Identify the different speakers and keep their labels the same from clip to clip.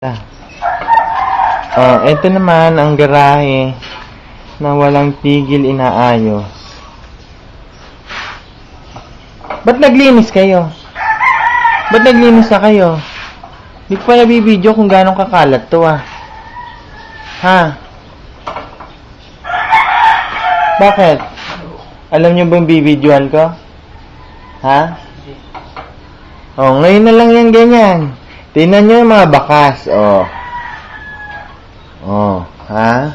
Speaker 1: Ito naman ang garahe na walang tigil inaayos. Ba't naglinis kayo? Ba't naglinis na kayo? Hindi ko pa nabibideo kung gano'ng kakalat to Ha? Bakit? Alam nyo bang bibidyoan ko? Ha? Ngayon na lang yan ganyan. Tingnan nyo yung mga bakas, ha?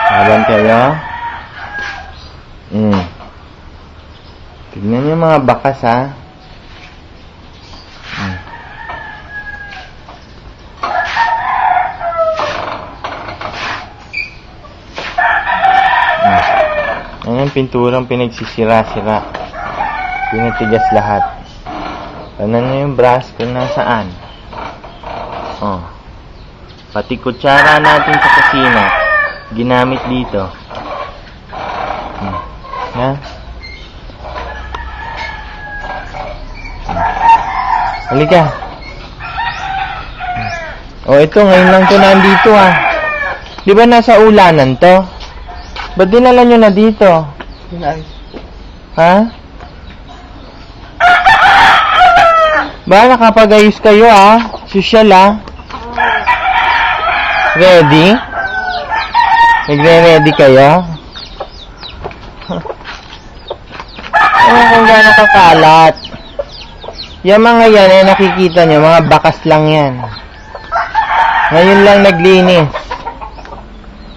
Speaker 1: Habang kayo? Tingnan nyo yung mga bakas, ha? Ayan, pinturang pinagsisira-sira. Pinatigas lahat. Tignan nyo yung brush kung nasaan. Pati kutsara natin sa kusina, ginamit dito. Ha? Halika. Ito, ngayon lang to nandito, Di ba nasa ulanan to? Ba't dinala nyo na dito? Ha? Ba, nakapag-ayos kayo, Social, Ready? Nagre-ready kayo? Kung gano'n kakalat. Yung mga yan, nakikita nyo, mga bakas lang yan. Ngayon lang naglinis.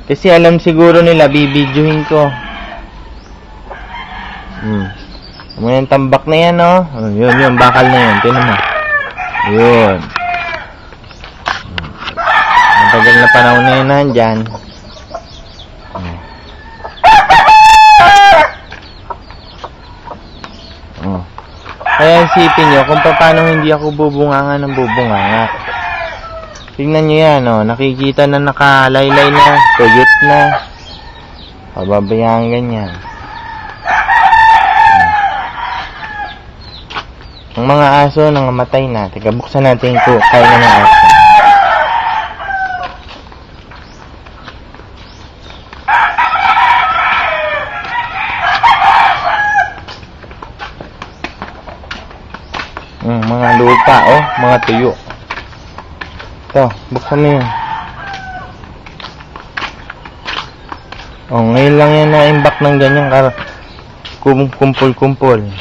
Speaker 1: Kasi alam siguro nila, bibidyohin ko. Yung tambak na yan, Yun, bakal na yan. Tingnan mo. Yun. Matagal na panahon na yun nandyan. Kaya isipin nyo kung paano hindi ako bubunganga ng bubunganga. Tingnan nyo yan, nakikita na nakalaylay na, tuyot na. Pababayaan ganyan. Ang mga aso nangamatay na. Teka, buksan natin ito. Kaya na ng aso. Mga lupa, mga tuyo. Ito, buksan mo yun. Ngayon lang yan na-imbak ng ganyan kumpul-kumpul.